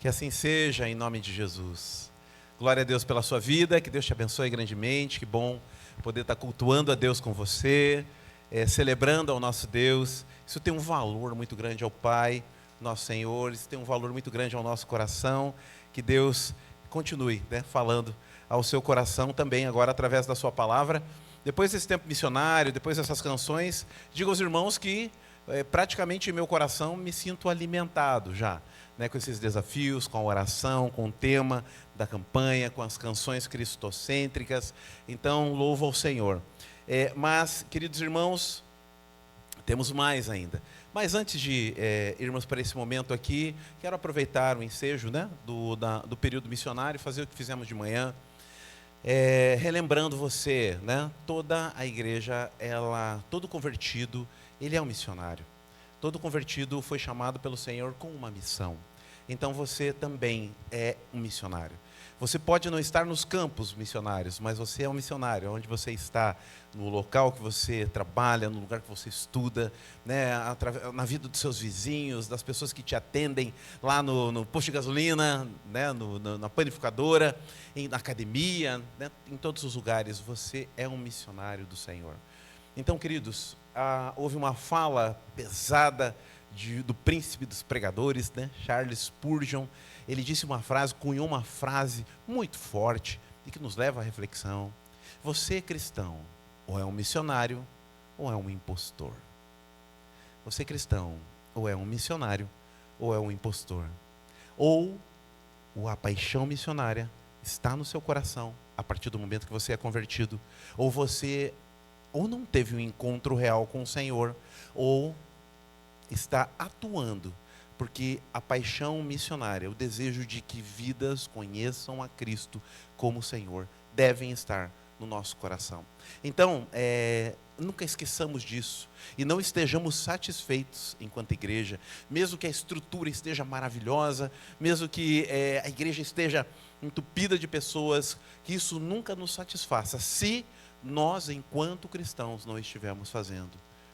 Que assim seja, em nome de Jesus. Glória a Deus pela sua vida, que Deus te abençoe grandemente, que bom poder estar cultuando a Deus com você, celebrando ao nosso Deus. Isso tem um valor muito grande ao Pai, nosso Senhor, isso tem um valor muito grande ao nosso coração, que Deus continue falando ao seu coração também agora através da sua palavra. Depois desse tempo missionário, depois dessas canções, digo aos irmãos que praticamente em meu coração me sinto alimentado já, com esses desafios, com a oração, com o tema da campanha, com as canções cristocêntricas. Então, louvo ao Senhor. Mas, queridos irmãos, temos mais ainda. Mas antes de irmos para esse momento aqui, quero aproveitar o ensejo do período missionário, fazer o que fizemos de manhã, relembrando você, toda a igreja, todo convertido, ele é um missionário. Todo convertido foi chamado pelo Senhor com uma missão. Então você também é um missionário. Você pode não estar nos campos missionários, mas você é um missionário. Onde você está, no local que você trabalha, no lugar que você estuda, na vida dos seus vizinhos, das pessoas que te atendem lá no posto de gasolina, na panificadora, na academia, em todos os lugares. Você é um missionário do Senhor. Então, queridos, houve uma fala pesada do príncipe dos pregadores, Charles Spurgeon. Ele disse uma frase, cunhou uma frase muito forte e que nos leva à reflexão. Você, cristão, ou é um missionário ou é um impostor. Você, cristão, ou é um missionário ou é um impostor. Ou a paixão missionária está no seu coração a partir do momento que você é convertido, ou você ou não teve um encontro real com o Senhor, ou está atuando, porque a paixão missionária, o desejo de que vidas conheçam a Cristo como Senhor, devem estar no nosso coração. Então, nunca esqueçamos disso, e não estejamos satisfeitos enquanto igreja, mesmo que a estrutura esteja maravilhosa, mesmo que a igreja esteja entupida de pessoas, que isso nunca nos satisfaça, se nós, enquanto cristãos, não estivermos fazendo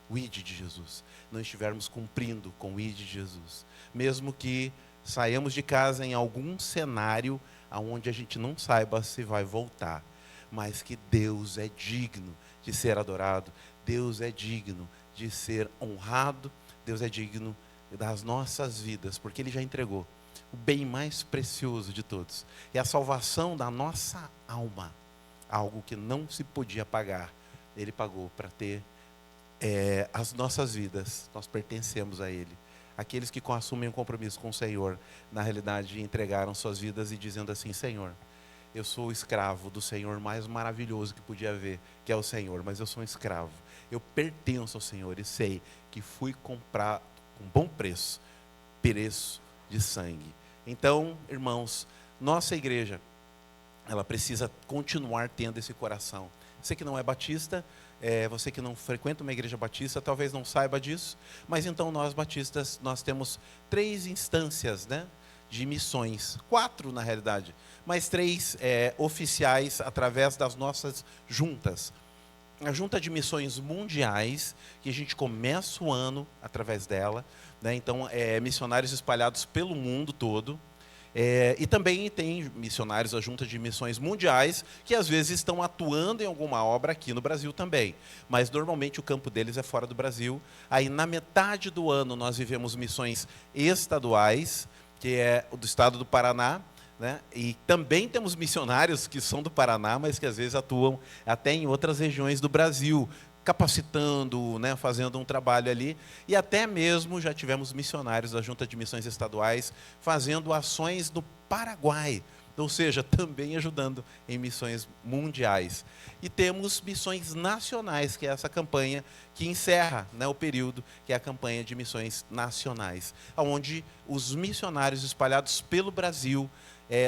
o ID de Jesus, não estivermos cumprindo com o ID de Jesus, mesmo que saiamos de casa em algum cenário onde a gente não saiba se vai voltar, mas que Deus é digno de ser adorado, Deus é digno de ser honrado, Deus é digno das nossas vidas, porque Ele já entregou o bem mais precioso de todos, é a salvação da nossa alma. Algo que não se podia pagar, Ele pagou para ter as nossas vidas. Nós pertencemos a Ele. Aqueles que assumem um compromisso com o Senhor, na realidade entregaram suas vidas e dizendo assim: Senhor, eu sou o escravo do Senhor mais maravilhoso que podia haver, que é o Senhor, mas eu sou um escravo. Eu pertenço ao Senhor e sei que fui comprar com bom preço de sangue. Então, irmãos, nossa igreja, ela precisa continuar tendo esse coração. Você que não é batista, você que não frequenta uma igreja batista, talvez não saiba disso, mas então nós batistas, nós temos 3 instâncias de missões, 4 na realidade, mas 3 oficiais através das nossas juntas. A junta de missões mundiais, que a gente começa o ano através dela, então missionários espalhados pelo mundo todo. E também tem missionários da Junta de Missões Mundiais, que às vezes estão atuando em alguma obra aqui no Brasil também, mas normalmente o campo deles é fora do Brasil. Aí na metade do ano nós vivemos missões estaduais, que é o do estado do Paraná, e também temos missionários que são do Paraná, mas que às vezes atuam até em outras regiões do Brasil, capacitando, fazendo um trabalho ali, e até mesmo já tivemos missionários da Junta de Missões Estaduais fazendo ações no Paraguai, ou seja, também ajudando em missões mundiais. E temos missões nacionais, que é essa campanha que encerra o período, que é a campanha de missões nacionais, onde os missionários espalhados pelo Brasil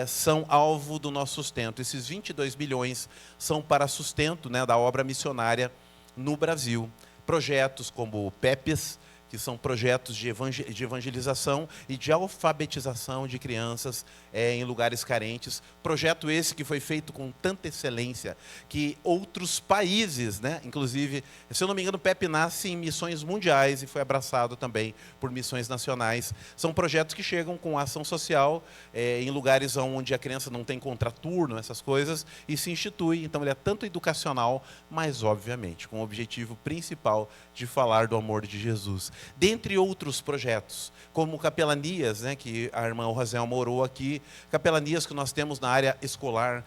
são alvo do nosso sustento. Esses 22 milhões são para sustento da obra missionária no Brasil. Projetos como o PEPES, que são projetos de evangelização e de alfabetização de crianças em lugares carentes. Projeto esse que foi feito com tanta excelência que outros países, né, inclusive, se eu não me engano, o PEP nasce em missões mundiais e foi abraçado também por missões nacionais. São projetos que chegam com ação social em lugares onde a criança não tem contraturno, essas coisas, e se institui. Então, ele é tanto educacional, mas, obviamente, com o objetivo principal de falar do amor de Jesus. Dentre outros projetos, como capelanias, né, que a irmã Rosel morou aqui, capelanias que nós temos na área escolar,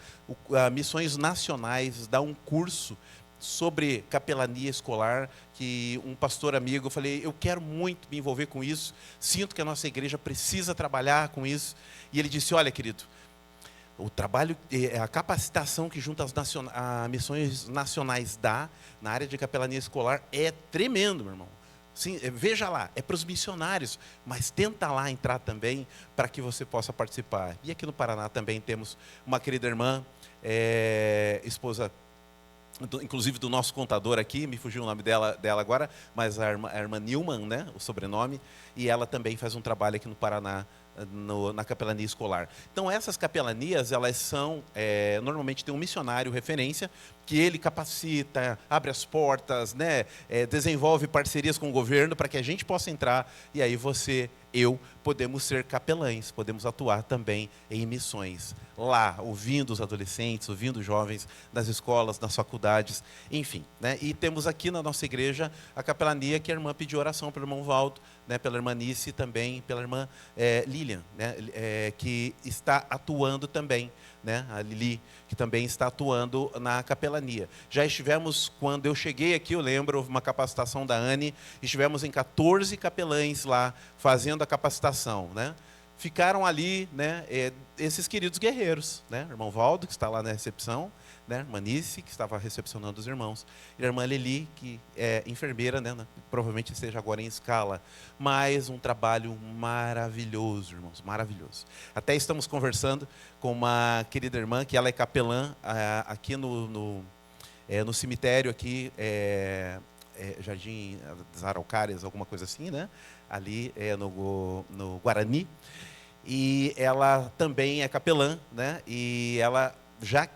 missões nacionais, dá um curso sobre capelania escolar, que um pastor amigo, eu falei, eu quero muito me envolver com isso, sinto que a nossa igreja precisa trabalhar com isso, e ele disse, olha, querido, o trabalho, a capacitação que junto às missões nacionais dá na área de capelania escolar é tremendo, meu irmão. Sim, veja lá, é para os missionários, mas tenta lá entrar também para que você possa participar. E aqui no Paraná também temos uma querida irmã, esposa, inclusive do nosso contador aqui, me fugiu o nome dela agora, mas a irmã Nilman, né, o sobrenome, e ela também faz um trabalho aqui no Paraná, na capelania escolar. Então, essas capelanias, elas são, normalmente tem um missionário referência, que ele capacita, abre as portas, né, desenvolve parcerias com o governo para que a gente possa entrar, e aí você, eu, podemos ser capelães, podemos atuar também em missões. Lá, ouvindo os adolescentes, ouvindo os jovens nas escolas, nas faculdades, enfim. Né? E temos aqui na nossa igreja a capelania que a irmã pediu oração pelo irmão Valdo, né, pela irmã Nice e também pela irmã Lilian, né, que está atuando também, né, a Lili, que também está atuando na capelania. Já estivemos, quando eu cheguei aqui, eu lembro, houve uma capacitação da Anne, estivemos em 14 capelães lá, fazendo a capacitação, né? Ficaram ali, né, esses queridos guerreiros, né? Irmão Valdo, que está lá na recepção, né? Irmã Nice, que estava recepcionando os irmãos, e a irmã Lili, que é enfermeira, né? Provavelmente esteja agora em escala, mas um trabalho maravilhoso, irmãos, maravilhoso. Até estamos conversando com uma querida irmã, que ela é capelã aqui no cemitério, aqui, Jardim das Araucárias, alguma coisa assim, né? Ali no Guarani, e ela também é capelã, né? E ela já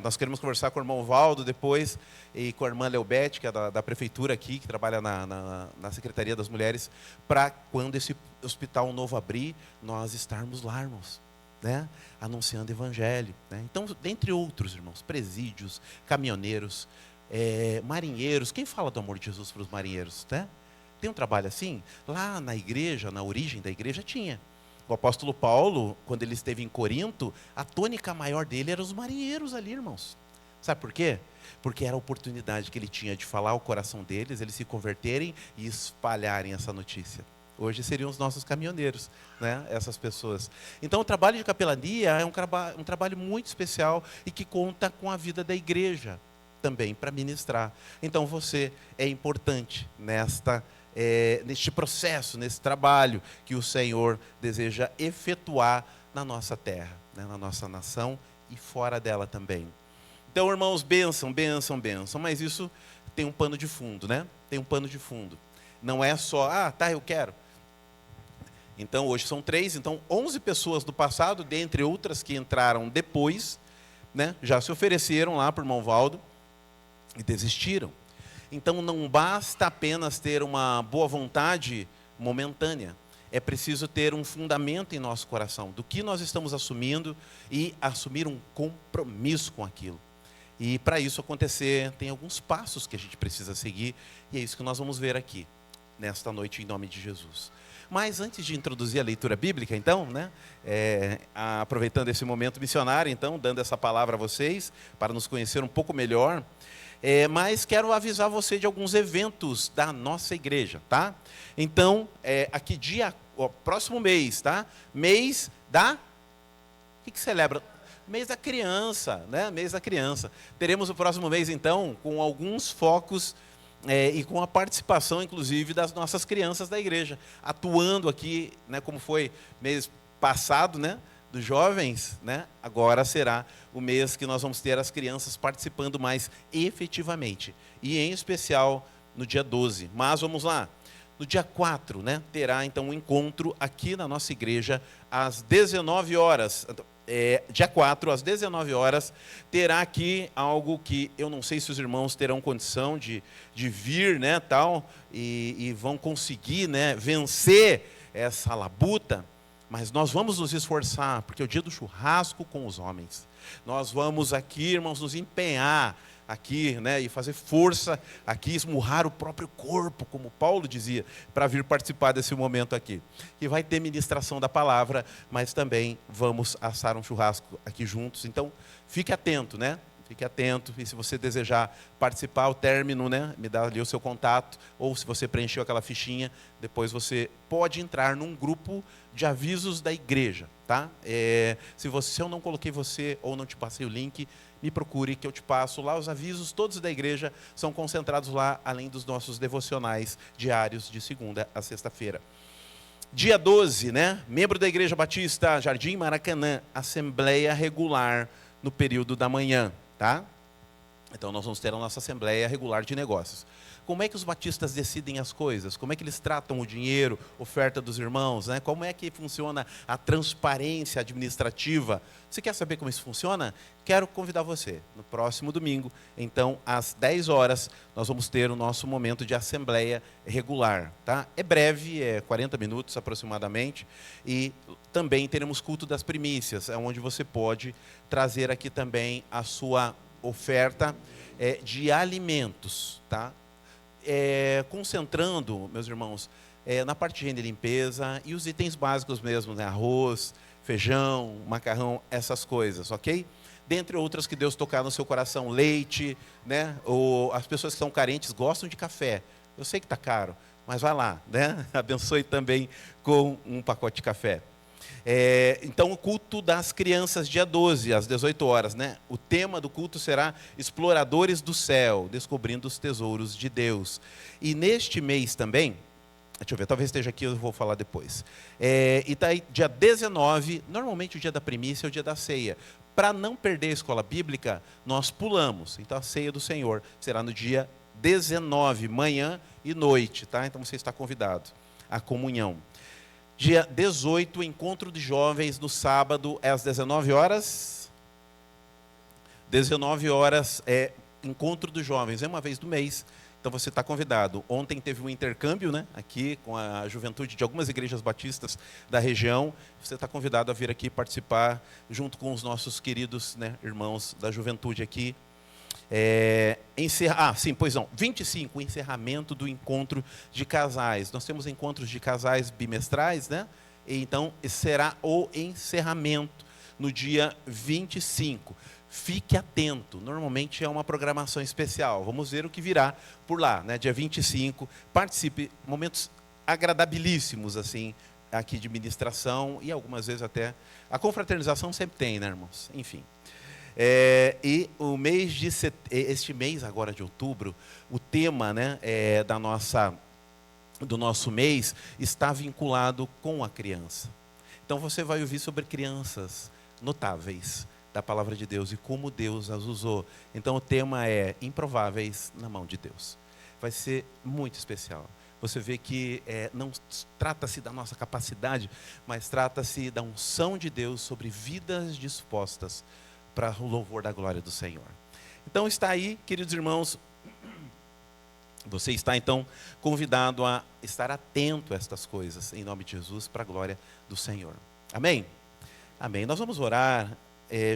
nós queremos conversar com o irmão Valdo depois, e com a irmã Leobete, que é da prefeitura aqui, que trabalha na Secretaria das Mulheres, para quando esse hospital novo abrir, nós estarmos lá, irmãos, né? Anunciando o evangelho, né? Então, dentre outros, irmãos, presídios, caminhoneiros, marinheiros. Quem fala do amor de Jesus para os marinheiros, né? Tem um trabalho assim? Lá na igreja, na origem da igreja, tinha. O apóstolo Paulo, quando ele esteve em Corinto, a tônica maior dele eram os marinheiros ali, irmãos. Sabe por quê? Porque era a oportunidade que ele tinha de falar ao coração deles, eles se converterem e espalharem essa notícia. Hoje seriam os nossos caminhoneiros, né? Essas pessoas. Então, o trabalho de capelania é um trabalho muito especial e que conta com a vida da igreja também para ministrar. Então, você é importante neste processo, nesse trabalho que o Senhor deseja efetuar na nossa terra, né, na nossa nação e fora dela também. Então, irmãos, bênção, bênção, bênção, mas isso tem um pano de fundo, né? Tem um pano de fundo. Não é só, eu quero. Então, hoje são 3, então 11 pessoas do passado, dentre outras que entraram depois, né, já se ofereceram lá para o irmão Valdo e desistiram. Então, não basta apenas ter uma boa vontade momentânea. É preciso ter um fundamento em nosso coração do que nós estamos assumindo e assumir um compromisso com aquilo. E para isso acontecer, tem alguns passos que a gente precisa seguir, e é isso que nós vamos ver aqui, nesta noite, em nome de Jesus. Mas antes de introduzir a leitura bíblica, então, né, aproveitando esse momento missionário, então, dando essa palavra a vocês, para nos conhecer um pouco melhor, mas quero avisar você de alguns eventos da nossa igreja, tá? Então, aqui próximo mês, tá? Mês da... O que celebra? Mês da criança, né? Mês da criança. Teremos o próximo mês, então, com alguns focos e com a participação, inclusive, das nossas crianças da igreja, atuando aqui, né? Como foi mês passado, né? Dos jovens, né? Agora será o mês que nós vamos ter as crianças participando mais efetivamente, e em especial no dia 12. Mas vamos lá, No dia 4, né, terá então um encontro aqui na nossa igreja às 19 horas. Dia 4, às 19 horas, terá aqui algo que eu não sei se os irmãos terão condição de vir, né, tal, e vão conseguir, né, vencer essa labuta, mas nós vamos nos esforçar, porque é o dia do churrasco com os homens. Nós vamos aqui, irmãos, nos empenhar aqui, né, e fazer força aqui, esmurrar o próprio corpo, como Paulo dizia, para vir participar desse momento aqui. E vai ter ministração da palavra, mas também vamos assar um churrasco aqui juntos. Então, fique atento, né? Fique atento, e se você desejar participar ao término, né, me dá ali o seu contato, ou se você preencheu aquela fichinha, depois você pode entrar num grupo de avisos da igreja, tá? Se eu não coloquei você ou não te passei o link, me procure que eu te passo lá. Os avisos todos da igreja são concentrados lá, além dos nossos devocionais diários de segunda a sexta-feira. Dia 12, né? Membro da Igreja Batista Jardim Maracanã, assembleia regular no período da manhã, tá? Então nós vamos ter a nossa assembleia regular de negócios. Como é que os batistas decidem as coisas? Como é que eles tratam o dinheiro, oferta dos irmãos, né? Como é que funciona a transparência administrativa? Você quer saber como isso funciona? Quero convidar você. No próximo domingo, então, às 10 horas, nós vamos ter o nosso momento de assembleia regular, tá? É breve, 40 minutos aproximadamente, e também teremos culto das primícias, onde você pode trazer aqui também a sua oferta de alimentos, tá? Concentrando, meus irmãos, na parte de higiene e limpeza e os itens básicos mesmo, né? Arroz, feijão, macarrão, essas coisas, ok? Dentre outras que Deus tocar no seu coração, leite, né? Ou as pessoas que são carentes gostam de café. Eu sei que está caro, mas vai lá, né? Abençoe também com um pacote de café. Então, o culto das crianças, dia 12, às 18 horas. Né? O tema do culto será Exploradores do Céu, descobrindo os tesouros de Deus. E neste mês também, deixa eu ver, talvez esteja aqui, eu vou falar depois. E está aí, dia 19, normalmente o dia da primícia é o dia da ceia. Para não perder a escola bíblica, nós pulamos. Então, a ceia do Senhor será no dia 19, manhã e noite. Tá? Então, você está convidado à comunhão. Dia 18, encontro de jovens no sábado, às 19 horas. 19 horas é encontro dos jovens, é uma vez do mês. Então você está convidado. Ontem teve um intercâmbio, né, aqui com a juventude de algumas igrejas batistas da região. Você está convidado a vir aqui participar junto com os nossos queridos, né, irmãos da juventude aqui. 25, o encerramento do encontro de casais. Nós temos encontros de casais bimestrais, né? E então será o encerramento no dia 25. Fique atento, normalmente é uma programação especial. Vamos ver o que virá por lá, né? Dia 25, participe, momentos agradabilíssimos assim, aqui de ministração e algumas vezes até a confraternização sempre tem, né, irmãos? Enfim. E o mês de este mês agora de outubro, o tema, né, do nosso mês está vinculado com a criança. Então você vai ouvir sobre crianças notáveis da palavra de Deus e como Deus as usou. Então o tema é improváveis na mão de Deus. Vai ser muito especial. Você vê que não trata-se da nossa capacidade, mas trata-se da unção de Deus sobre vidas dispostas para o louvor da glória do Senhor. Então está aí, queridos irmãos, você está então convidado a estar atento a estas coisas, em nome de Jesus, para a glória do Senhor. Amém? Amém. Nós vamos orar,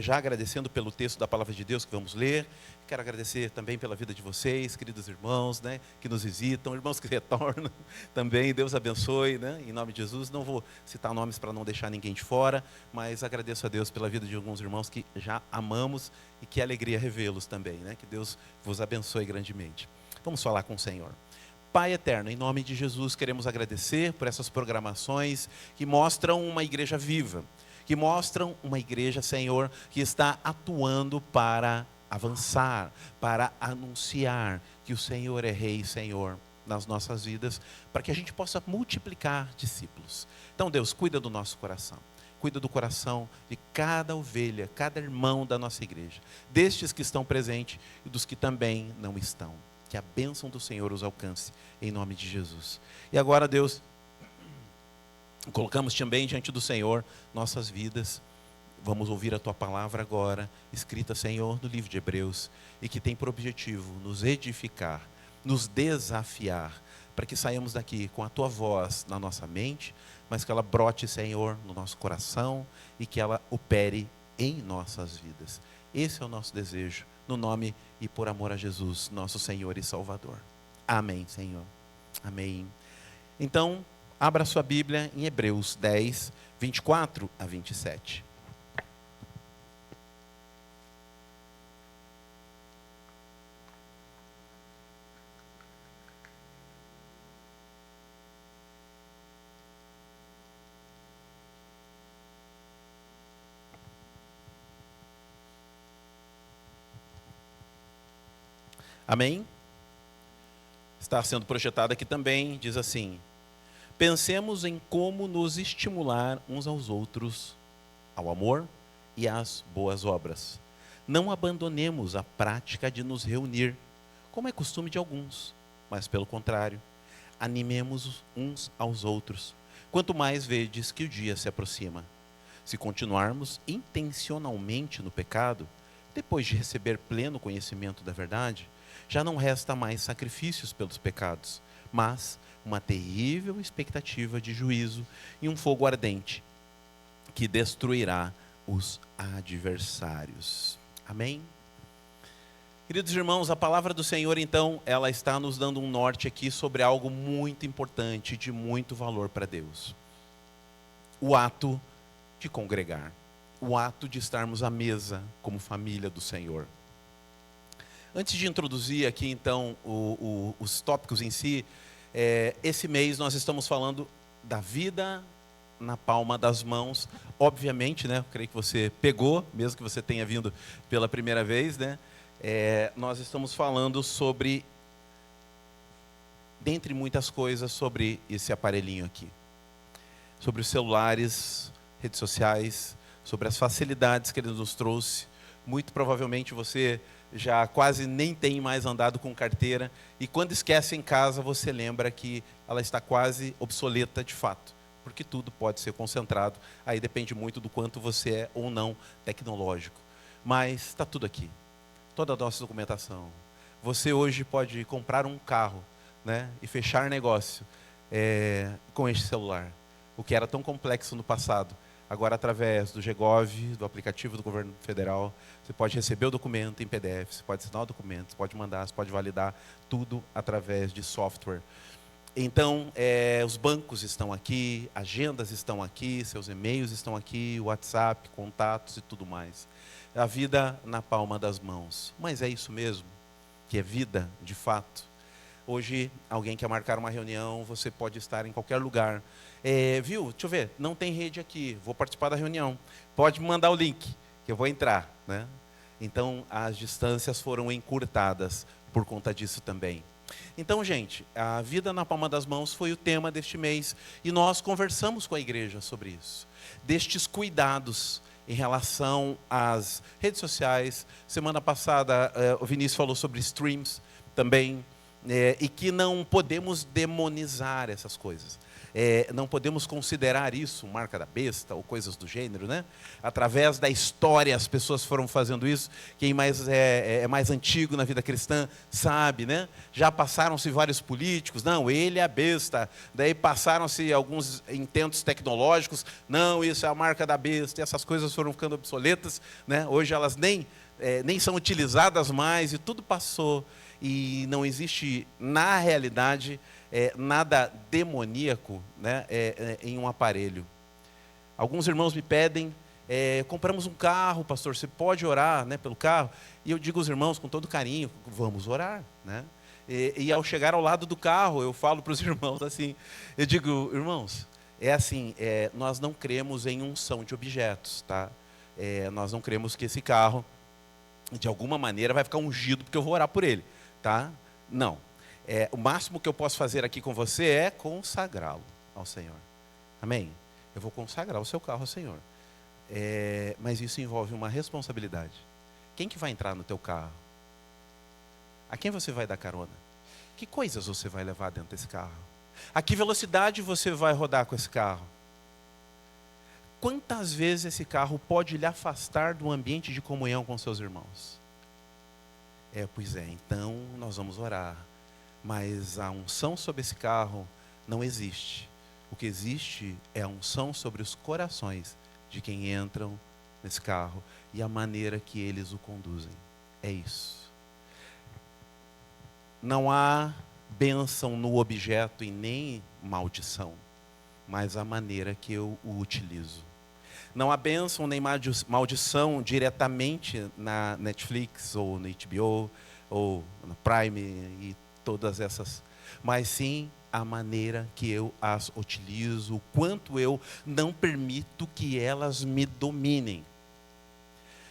já agradecendo pelo texto da palavra de Deus que vamos ler. Quero agradecer também pela vida de vocês, queridos irmãos, né, que nos visitam, irmãos que retornam também. Deus abençoe, né, em nome de Jesus. Não vou citar nomes para não deixar ninguém de fora, mas agradeço a Deus pela vida de alguns irmãos que já amamos e que alegria revê-los também, né? Que Deus vos abençoe grandemente. Vamos falar com o Senhor. Pai eterno, em nome de Jesus, queremos agradecer por essas programações que mostram uma igreja viva, que mostram uma igreja, Senhor, que está atuando para avançar, para anunciar que o Senhor é Rei, Senhor, nas nossas vidas, para que a gente possa multiplicar discípulos. Então, Deus, cuida do nosso coração. Cuida do coração de cada ovelha, cada irmão da nossa igreja, destes que estão presentes e dos que também não estão. Que a bênção do Senhor os alcance, em nome de Jesus. E agora, Deus, colocamos também diante do Senhor nossas vidas. Vamos ouvir a Tua palavra agora, escrita, Senhor, no livro de Hebreus, e que tem por objetivo nos edificar, nos desafiar, para que saiamos daqui com a Tua voz na nossa mente, mas que ela brote, Senhor, no nosso coração e que ela opere em nossas vidas. Esse é o nosso desejo, no nome e por amor a Jesus, nosso Senhor e Salvador. Amém, Senhor. Amém. Então, abra sua Bíblia em Hebreus 10, 24 a 27. Amém? Está sendo projetado aqui também, diz assim: pensemos em como nos estimular uns aos outros ao amor e às boas obras. Não abandonemos a prática de nos reunir, como é costume de alguns, mas pelo contrário, animemos uns aos outros, quanto mais vedes que o dia se aproxima. Se continuarmos intencionalmente no pecado, depois de receber pleno conhecimento da verdade, já não resta mais sacrifícios pelos pecados, mas uma terrível expectativa de juízo e um fogo ardente que destruirá os adversários. Amém? Queridos irmãos, a palavra do Senhor, então, ela está nos dando um norte aqui sobre algo muito importante, de muito valor para Deus. O ato de congregar, o ato de estarmos à mesa como família do Senhor. Antes de introduzir aqui, então, os tópicos em si, esse mês nós estamos falando da vida na palma das mãos. Obviamente, né, eu creio que você pegou, mesmo que você tenha vindo pela primeira vez, né, nós estamos falando sobre, dentre muitas coisas, sobre esse aparelhinho aqui. Sobre os celulares, redes sociais, sobre as facilidades que ele nos trouxe. Muito provavelmente você já quase nem tem mais andado com carteira, e quando esquece em casa, você lembra que ela está quase obsoleta de fato, porque tudo pode ser concentrado, aí depende muito do quanto você é ou não tecnológico. Mas está tudo aqui, toda a nossa documentação. Você hoje pode comprar um carro, né, e fechar negócio com este celular, o que era tão complexo no passado. Agora, através do Gov, do aplicativo do governo federal, você pode receber o documento em PDF, você pode assinar o documento, você pode mandar, você pode validar, tudo através de software. Então, os bancos estão aqui, agendas estão aqui, seus e-mails estão aqui, WhatsApp, contatos e tudo mais. A vida na palma das mãos. Mas é isso mesmo, que é vida de fato. Hoje, alguém quer marcar uma reunião, você pode estar em qualquer lugar. Viu? Deixa eu ver, não tem rede aqui, vou participar da reunião. Pode me mandar o link, que eu vou entrar, né? Então, as distâncias foram encurtadas por conta disso também. Então, gente, a vida na palma das mãos foi o tema deste mês. E nós conversamos com a igreja sobre isso. Destes cuidados em relação às redes sociais. Semana passada, o Vinícius falou sobre streams também. E que não podemos demonizar essas coisas. Não podemos considerar isso marca da besta ou coisas do gênero, né? Através da história as pessoas foram fazendo isso. Quem mais é mais antigo na vida cristã sabe, né? Já passaram-se vários políticos, não, ele é a besta. Daí passaram-se alguns intentos tecnológicos, não, isso é a marca da besta. E essas coisas foram ficando obsoletas, né? Hoje elas nem são utilizadas mais e tudo passou. E não existe, na realidade, nada demoníaco, né, em um aparelho. Alguns irmãos me pedem, compramos um carro, pastor, você pode orar, né, pelo carro? E eu digo aos irmãos com todo carinho, vamos orar, né? E ao chegar ao lado do carro, eu falo para os irmãos assim, eu digo, irmãos, assim, nós não cremos em unção de objetos, tá? Nós não cremos que esse carro, de alguma maneira, vai ficar ungido porque eu vou orar por ele. Tá? Não. O máximo que eu posso fazer aqui com você é consagrá-lo ao Senhor. Amém? Eu vou consagrar o seu carro ao Senhor. Mas isso envolve uma responsabilidade. Quem que vai entrar no teu carro? A quem você vai dar carona? Que coisas você vai levar dentro desse carro? A que velocidade você vai rodar com esse carro? Quantas vezes esse carro pode lhe afastar do ambiente de comunhão com seus irmãos? Pois é, então nós vamos orar. Mas a unção sobre esse carro não existe. O que existe é a unção sobre os corações de quem entram nesse carro e a maneira que eles o conduzem. É isso. Não há bênção no objeto e nem maldição, mas a maneira que eu o utilizo. Não há bênção nem maldição diretamente na Netflix ou na HBO ou na Prime e todas essas, mas sim a maneira que eu as utilizo, o quanto eu não permito que elas me dominem.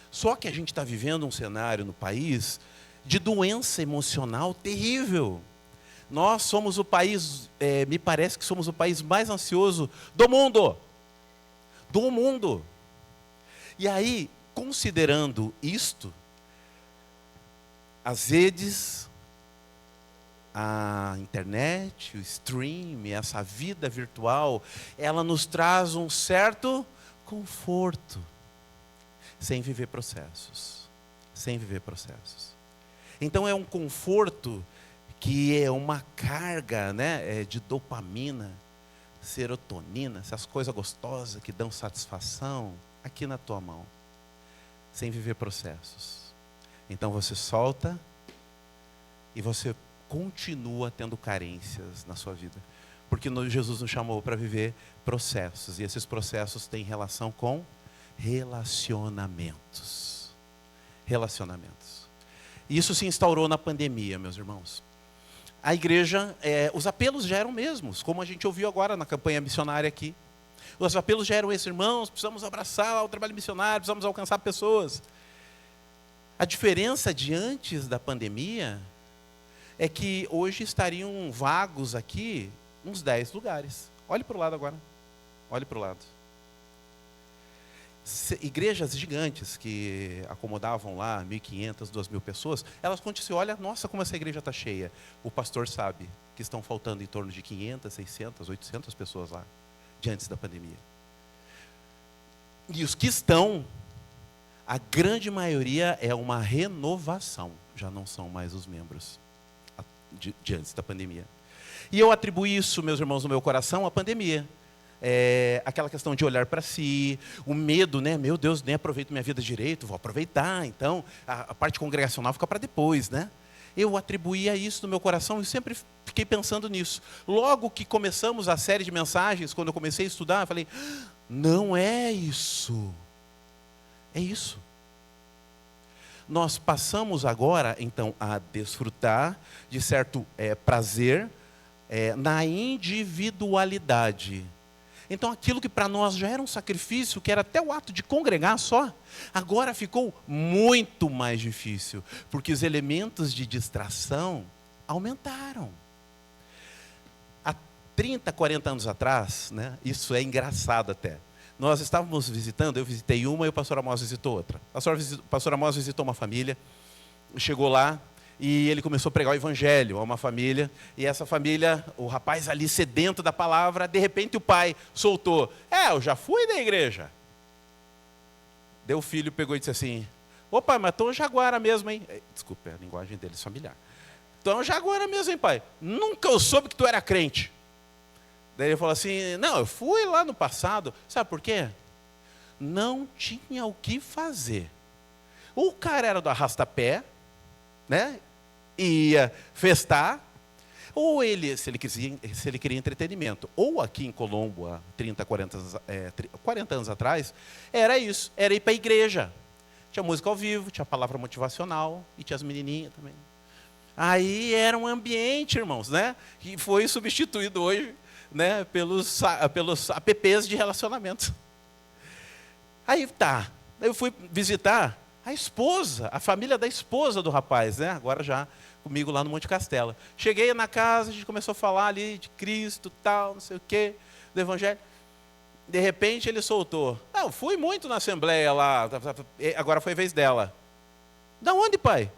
Só que a gente está vivendo um cenário no país de doença emocional terrível. Nós somos o país, me parece que somos o país mais ansioso do mundo. Do mundo. E aí, considerando isto, as redes, a internet, o stream, essa vida virtual, ela nos traz um certo conforto, sem viver processos. Sem viver processos. Então é um conforto que é uma carga, né, de dopamina, serotonina, essas coisas gostosas que dão satisfação, aqui na tua mão, sem viver processos. Então você solta e você continua tendo carências na sua vida. Porque Jesus nos chamou para viver processos, e esses processos têm relação com relacionamentos. Relacionamentos. E isso se instaurou na pandemia, meus irmãos. A igreja, os apelos já eram mesmos, como a gente ouviu agora na campanha missionária aqui. Os apelos já eram esses, irmãos, precisamos abraçar o trabalho missionário, precisamos alcançar pessoas. A diferença de antes da pandemia é que hoje estariam vagos aqui uns 10 lugares. Olhe para o lado agora. Olhe para o lado. Igrejas gigantes que acomodavam lá 1.500, 2.000 pessoas, elas quando se olha, nossa, como essa igreja está cheia. O pastor sabe que estão faltando em torno de 500, 600, 800 pessoas lá, de antes da pandemia. E os que estão, a grande maioria é uma renovação, já não são mais os membros de antes da pandemia. E eu atribuo isso, meus irmãos, no meu coração, à pandemia. Aquela questão de olhar para si, o medo, né? Meu Deus, nem aproveito minha vida direito, vou aproveitar, então a parte congregacional fica para depois, né? Eu atribuía isso no meu coração e sempre fiquei pensando nisso. Logo que começamos a série de mensagens, quando eu comecei a estudar, eu falei, não é isso. É isso. Nós passamos agora, então, a desfrutar de certo prazer na individualidade. Então aquilo que para nós já era um sacrifício, que era até o ato de congregar só, agora ficou muito mais difícil, porque os elementos de distração aumentaram. Há 30, 40 anos atrás, né, isso é engraçado até, nós estávamos visitando, eu visitei uma e o pastor Amós visitou outra. O pastor Amós visitou uma família, chegou lá, e ele começou a pregar o evangelho a uma família, e essa família, o rapaz ali sedento da palavra, de repente o pai soltou, eu já fui da igreja. Daí o filho pegou e disse assim, ô pai, mas tu é um jaguara mesmo, hein? Desculpa, a linguagem deles familiar. Tu é um jaguara mesmo, hein, pai? Nunca eu soube que tu era crente. Daí ele falou assim, não, eu fui lá no passado, sabe por quê? Não tinha o que fazer. O cara era do arrasta-pé, né? Ia festar, ou ele, se ele queria entretenimento, ou aqui em Colombo, há 30, 40 anos atrás, era isso, era ir para a igreja. Tinha música ao vivo, tinha palavra motivacional, e tinha as menininhas também. Aí era um ambiente, irmãos, né? Que foi substituído hoje, né, pelos apps de relacionamento. Aí tá, eu fui visitar a esposa, a família da esposa do rapaz, né? Agora já comigo lá no Monte Castelo. Cheguei na casa, a gente começou a falar ali de Cristo, tal, não sei o quê, do Evangelho. De repente ele soltou, eu fui muito na assembleia lá, agora foi a vez dela. Da onde, pai?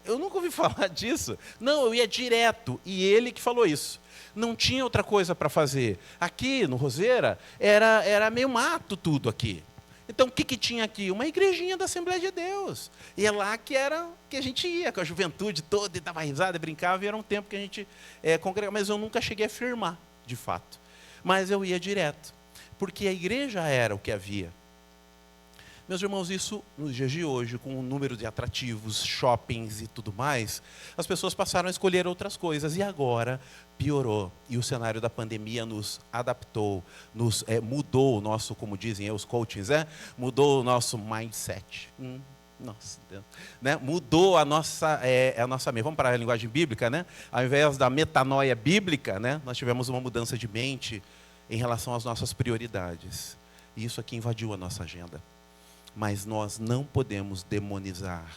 eu nunca ouvi falar disso. Não, eu ia direto. E ele que falou isso. Não tinha outra coisa para fazer. Aqui, no Roseira, era meio mato tudo aqui. Então, o que tinha aqui? Uma igrejinha da Assembleia de Deus. E é lá que a gente ia, com a juventude toda, e dava risada, e brincava, e era um tempo que a gente congregava. Mas eu nunca cheguei a firmar, de fato. Mas eu ia direto, porque a igreja era o que havia. Meus irmãos, isso nos dias de hoje, com o número de atrativos, shoppings e tudo mais, as pessoas passaram a escolher outras coisas e agora piorou. E o cenário da pandemia nos adaptou, mudou o nosso, como dizem os coachings, mudou o nosso mindset. Nossa Deus. Né? Mudou a nossa mente. Vamos para a linguagem bíblica, né? Ao invés da metanoia bíblica, né? Nós tivemos uma mudança de mente em relação às nossas prioridades. E isso aqui invadiu a nossa agenda. Mas nós não podemos demonizar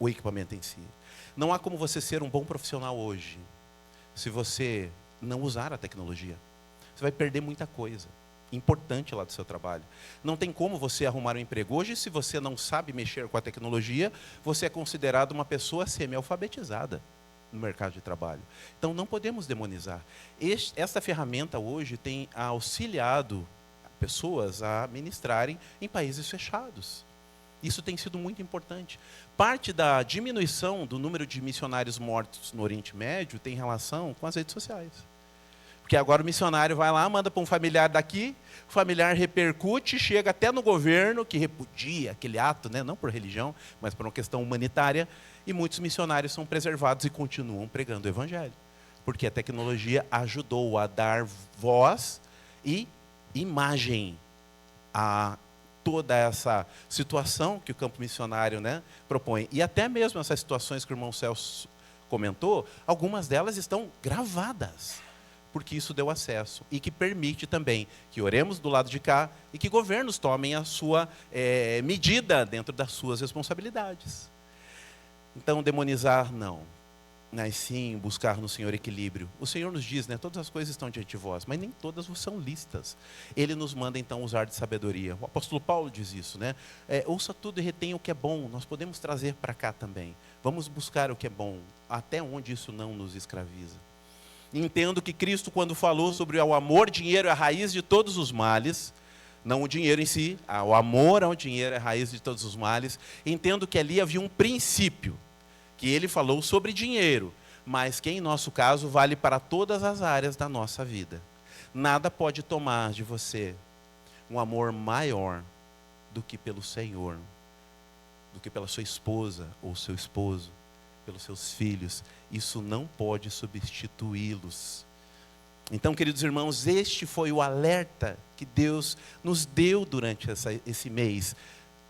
o equipamento em si. Não há como você ser um bom profissional hoje, se você não usar a tecnologia. Você vai perder muita coisa importante lá do seu trabalho. Não tem como você arrumar um emprego. Hoje, se você não sabe mexer com a tecnologia, você é considerado uma pessoa semi-alfabetizada no mercado de trabalho. Então, não podemos demonizar. Esta ferramenta hoje tem auxiliado pessoas a ministrarem em países fechados. Isso tem sido muito importante. Parte da diminuição do número de missionários mortos no Oriente Médio tem relação com as redes sociais. Porque agora o missionário vai lá, manda para um familiar daqui, o familiar repercute, chega até no governo, que repudia aquele ato, né? Não por religião, mas por uma questão humanitária, e muitos missionários são preservados e continuam pregando o evangelho. Porque a tecnologia ajudou a dar voz e imagem a toda essa situação que o campo missionário, né, propõe. E até mesmo essas situações que o irmão Celso comentou, algumas delas estão gravadas, porque isso deu acesso e que permite também que oremos do lado de cá e que governos tomem a sua medida dentro das suas responsabilidades. Então, demonizar, não. Mas sim buscar no Senhor equilíbrio. O Senhor nos diz, né, todas as coisas estão diante de vós, mas nem todas são listas. Ele nos manda então usar de sabedoria. O apóstolo Paulo diz isso, né? Ouça tudo e retenha o que é bom. Nós podemos trazer para cá também. Vamos buscar o que é bom, até onde isso não nos escraviza. Entendo que Cristo, quando falou sobre o amor, dinheiro é a raiz de todos os males, não o dinheiro em si, o amor ao dinheiro é a raiz de todos os males. Entendo que ali havia um princípio, que ele falou sobre dinheiro, mas que em nosso caso vale para todas as áreas da nossa vida. Nada pode tomar de você um amor maior do que pelo Senhor, do que pela sua esposa ou seu esposo, pelos seus filhos. Isso não pode substituí-los. Então, queridos irmãos, este foi o alerta que Deus nos deu durante esse mês.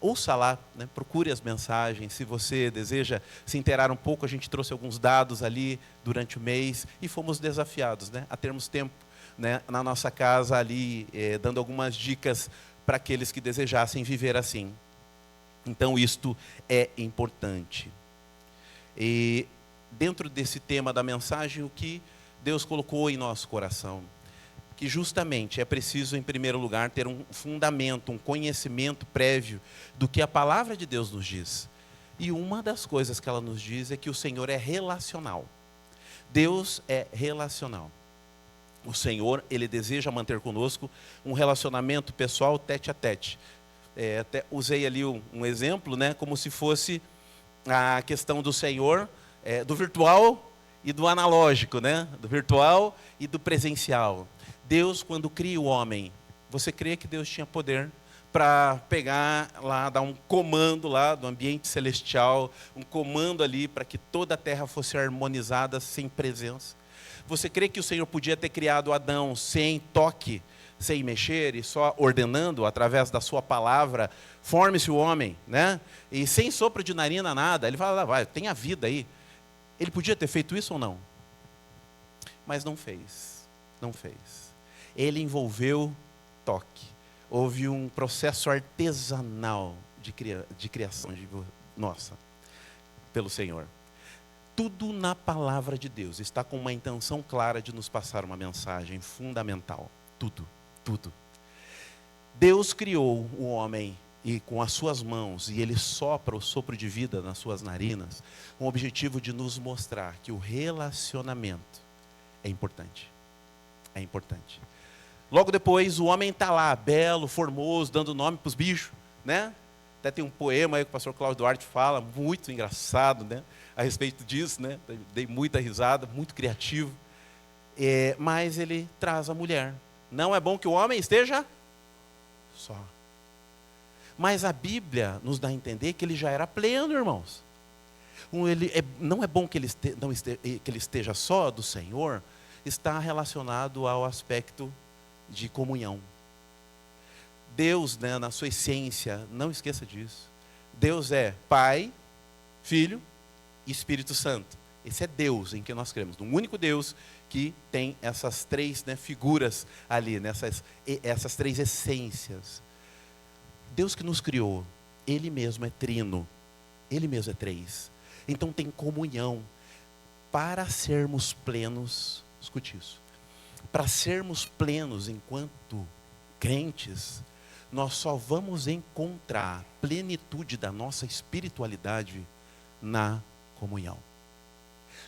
Ouça lá, né? Procure as mensagens. Se você deseja se inteirar um pouco, a gente trouxe alguns dados ali durante o mês e fomos desafiados, né, a termos tempo, né, na nossa casa ali, dando algumas dicas para aqueles que desejassem viver assim. Então, isto é importante. E dentro desse tema da mensagem, o que Deus colocou em nosso coração? Que justamente é preciso, em primeiro lugar, ter um fundamento, um conhecimento prévio do que a palavra de Deus nos diz. E uma das coisas que ela nos diz é que o Senhor é relacional. Deus é relacional. O Senhor, Ele deseja manter conosco um relacionamento pessoal tete a tete. Até usei ali um exemplo, né, como se fosse a questão do Senhor, do virtual e do analógico, né, do virtual e do presencial. Deus, quando cria o homem, você crê que Deus tinha poder para pegar lá, dar um comando lá do ambiente celestial, um comando ali para que toda a terra fosse harmonizada sem presença? Você crê que o Senhor podia ter criado Adão sem toque, sem mexer e só ordenando através da sua palavra, forme-se o homem, né? E sem sopro de narina, nada. Ele fala, vai, tem a vida aí. Ele podia ter feito isso ou não? Mas não fez, não fez. Ele envolveu toque. Houve um processo artesanal de criação nossa, pelo Senhor. Tudo na palavra de Deus está com uma intenção clara de nos passar uma mensagem fundamental. Tudo, tudo. Deus criou o homem e com as suas mãos, e ele sopra o sopro de vida nas suas narinas, com o objetivo de nos mostrar que o relacionamento é importante. É importante. Logo depois, o homem está lá, belo, formoso, dando nome para os bichos, né? Até tem um poema aí que o pastor Cláudio Duarte fala, muito engraçado, né? A respeito disso, né? Dei muita risada, muito criativo. Mas ele traz a mulher. Não é bom que o homem esteja só. Mas a Bíblia nos dá a entender que ele já era pleno, irmãos. Não é bom que ele esteja só do Senhor, está relacionado ao aspecto de comunhão. Deus, né, na sua essência, não esqueça disso. Deus é Pai, Filho e Espírito Santo. Esse é Deus em que nós cremos. Um único Deus que tem essas três, né, figuras ali, essas três essências. Deus que nos criou, Ele mesmo é trino. Ele mesmo é três. Então tem comunhão. Para sermos plenos, escute isso. Para sermos plenos enquanto crentes, nós só vamos encontrar plenitude da nossa espiritualidade na comunhão.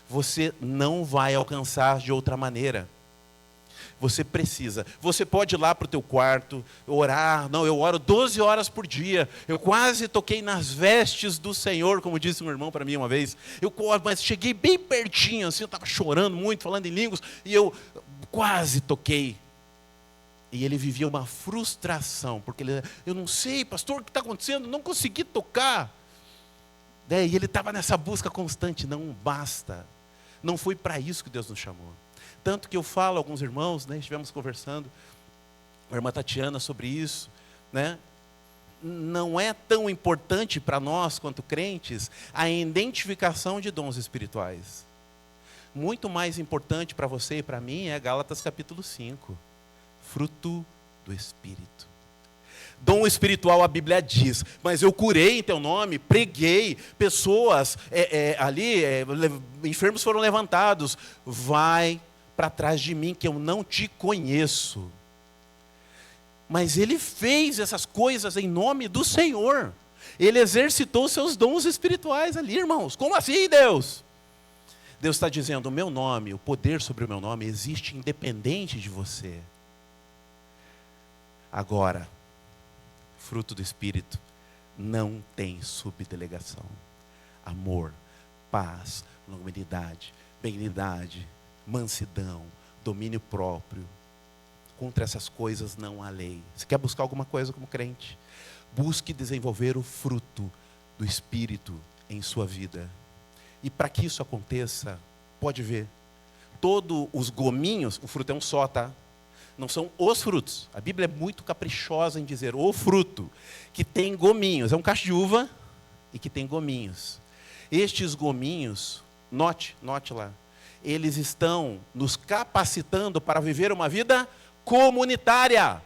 Você não vai alcançar de outra maneira. Você precisa. Você pode ir lá para o teu quarto, orar. Não, eu oro 12 horas por dia. Eu quase toquei nas vestes do Senhor, como disse um irmão para mim uma vez. Mas cheguei bem pertinho, assim, eu estava chorando muito, falando em línguas, e eu quase toquei. E ele vivia uma frustração, porque eu não sei, pastor, o que está acontecendo? Não consegui tocar. E ele estava nessa busca constante. Não basta. Não foi para isso que Deus nos chamou. Tanto que eu falo a alguns irmãos, né, estivemos conversando, a irmã Tatiana, sobre isso, né? Não é tão importante para nós, quanto crentes, a identificação de dons espirituais. Muito mais importante para você e para mim é Gálatas capítulo 5. Fruto do Espírito. Dom espiritual, a Bíblia diz, mas eu curei em teu nome, preguei, pessoas enfermos foram levantados. Vai para trás de mim que eu não te conheço. Mas ele fez essas coisas em nome do Senhor. Ele exercitou seus dons espirituais ali, irmãos. Como assim, Deus? Deus está dizendo, o meu nome, o poder sobre o meu nome existe independente de você. Agora, fruto do Espírito não tem subdelegação. Amor, paz, longanimidade, benignidade, mansidão, domínio próprio. Contra essas coisas não há lei. Você quer buscar alguma coisa como crente? Busque desenvolver o fruto do Espírito em sua vida. E para que isso aconteça, pode ver, todos os gominhos, o fruto é um só, tá? Não são os frutos. A Bíblia é muito caprichosa em dizer o fruto, que tem gominhos. É um cacho de uva e que tem gominhos. Estes gominhos, note lá, eles estão nos capacitando para viver uma vida comunitária.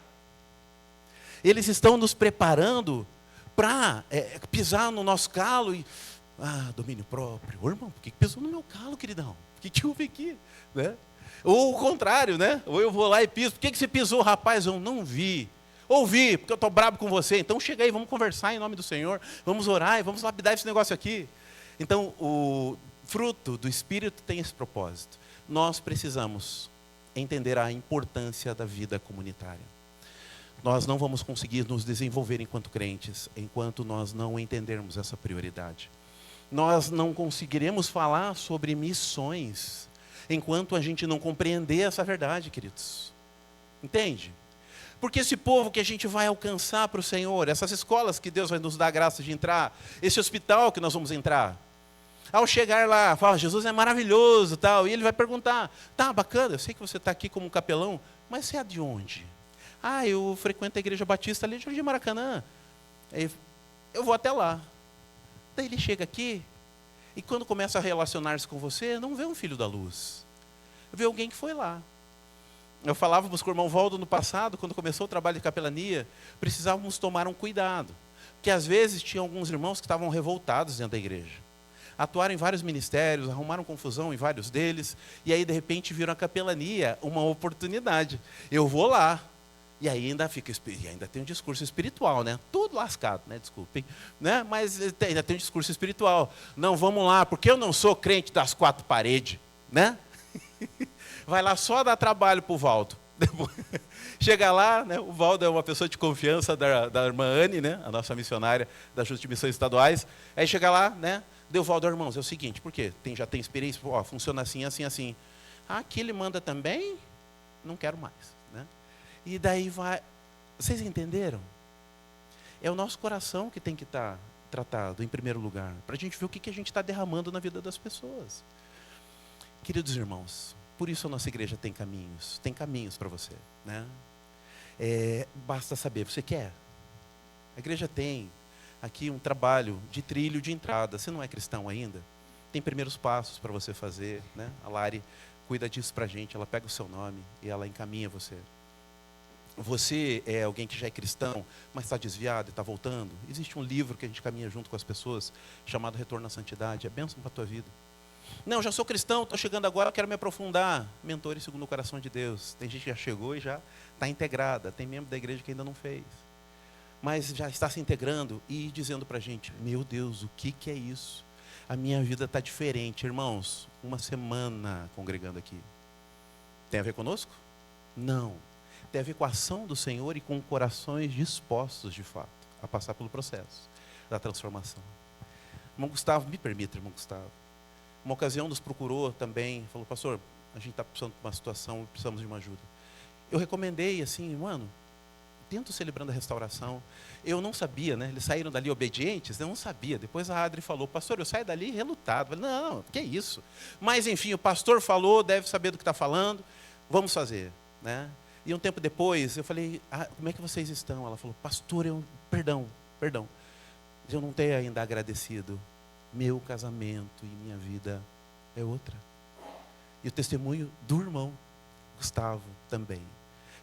Eles estão nos preparando para pisar no nosso calo e... domínio próprio. Ô, irmão, por que pisou no meu calo, queridão? Por que houve aqui? Né? Ou o contrário, né? Ou eu vou lá e piso. Por que você pisou, rapaz? Eu não vi. Ouvi, porque eu estou bravo com você. Então chega aí, vamos conversar em nome do Senhor. Vamos orar e vamos lapidar esse negócio aqui. Então, o fruto do Espírito tem esse propósito. Nós precisamos entender a importância da vida comunitária. Nós não vamos conseguir nos desenvolver enquanto crentes, enquanto nós não entendermos essa prioridade. Nós não conseguiremos falar sobre missões, enquanto a gente não compreender essa verdade, queridos. Entende? Porque esse povo que a gente vai alcançar para o Senhor, essas escolas que Deus vai nos dar a graça de entrar, esse hospital que nós vamos entrar, ao chegar lá, fala, Jesus é maravilhoso, tal, e ele vai perguntar, tá, bacana, eu sei que você está aqui como capelão, mas você é de onde? Eu frequento a Igreja Batista ali de Jardim Maracanã. Aí, eu vou até lá. Daí ele chega aqui, e quando começa a relacionar-se com você, não vê um filho da luz. Vê alguém que foi lá. Eu falava com o irmão Valdo no passado, quando começou o trabalho de capelania, precisávamos tomar um cuidado. Porque às vezes tinha alguns irmãos que estavam revoltados dentro da igreja. Atuaram em vários ministérios, arrumaram confusão em vários deles, e aí de repente viram a capelania uma oportunidade. Eu vou lá. E aí ainda tem um discurso espiritual, né? Tudo lascado, né? Desculpem, né? Mas ainda tem um discurso espiritual. Não, vamos lá, porque eu não sou crente das quatro paredes, né? Vai lá só dar trabalho para o Valdo. Chega lá, né? O Valdo é uma pessoa de confiança da irmã Anne, né? A nossa missionária das Juntas de Missões Estaduais. Aí chega lá, né? Deu Valdo, irmãos, é o seguinte, por quê? Já tem experiência, ó, funciona assim, assim, assim. Ah, aqui ele manda também? Não quero mais, né? E daí vai. Vocês entenderam? É o nosso coração que tem que estar tratado em primeiro lugar, para a gente ver o que a gente está derramando na vida das pessoas. Queridos irmãos, por isso a nossa igreja tem caminhos para você, né? Basta saber, você quer? A igreja tem aqui um trabalho de trilho de entrada. Você não é cristão ainda? Tem primeiros passos para você fazer, né? A Lari cuida disso para a gente, ela pega o seu nome e ela encaminha você. Você é alguém que já é cristão, mas está desviado e está voltando? Existe um livro que a gente caminha junto com as pessoas, chamado Retorno à Santidade. É bênção para a tua vida. Não, já sou cristão, estou chegando agora, quero me aprofundar. Mentores segundo o coração de Deus. Tem gente que já chegou e já está integrada. Tem membro da igreja que ainda não fez. Mas já está se integrando e dizendo para a gente, meu Deus, o que é isso? A minha vida está diferente. Irmãos, uma semana congregando aqui. Tem a ver conosco? Não. Tem a ver com a ação do Senhor e com corações dispostos, de fato, a passar pelo processo da transformação. Irmão Gustavo, me permita, irmão Gustavo. Uma ocasião nos procurou também, falou, pastor, a gente está precisando de uma situação, precisamos de uma ajuda. Eu recomendei assim, mano, tenta celebrando a restauração. Eu não sabia, né? Eles saíram dali obedientes, eu não sabia. Depois a Adri falou, pastor, eu saio dali relutado. Eu falei, não, que isso? Mas enfim, o pastor falou, deve saber do que está falando, vamos fazer, né? E um tempo depois, eu falei, como é que vocês estão? Ela falou, pastor, perdão, eu não tenho ainda agradecido. Meu casamento e minha vida é outra. E o testemunho do irmão Gustavo também.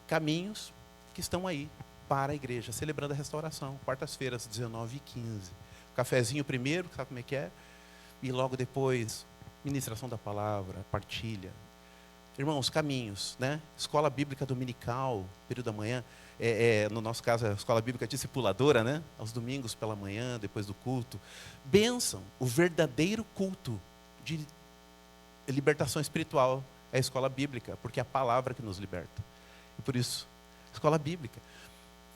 Caminhos que estão aí para a igreja, celebrando a restauração, quartas-feiras, 19h15. Cafezinho primeiro, sabe como é que é? E logo depois, ministração da palavra, partilha. Irmãos, caminhos, né? Escola bíblica dominical, período da manhã, no nosso caso, a escola bíblica discipuladora, né? Aos domingos pela manhã, depois do culto. Bênção, o verdadeiro culto de libertação espiritual é a escola bíblica, porque é a palavra que nos liberta. E por isso, escola bíblica.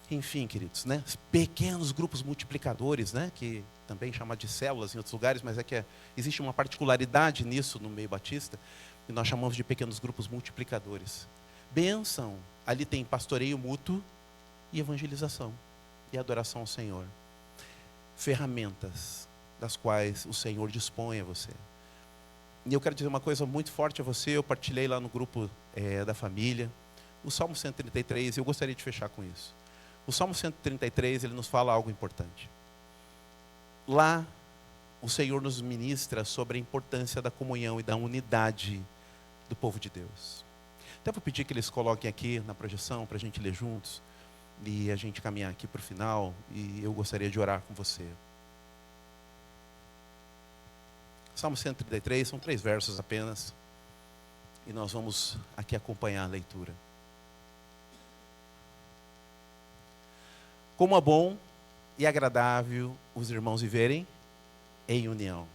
Enfim, queridos, né? Pequenos grupos multiplicadores, né? Que também chama de células em outros lugares, mas existe uma particularidade nisso no meio batista, e nós chamamos de pequenos grupos multiplicadores. Bênção, ali tem pastoreio mútuo e evangelização e adoração ao Senhor. Ferramentas das quais o Senhor dispõe a você. E eu quero dizer uma coisa muito forte a você, eu partilhei lá no grupo da família, o Salmo 133, eu gostaria de fechar com isso. O Salmo 133, ele nos fala algo importante. Lá, o Senhor nos ministra sobre a importância da comunhão e da unidade do povo de Deus. Até vou pedir que eles coloquem aqui na projeção para a gente ler juntos e a gente caminhar aqui para o final, e eu gostaria de orar com você. Salmo 133, são 3 versos apenas, e nós vamos aqui acompanhar a leitura. Como é bom e agradável os irmãos viverem em união.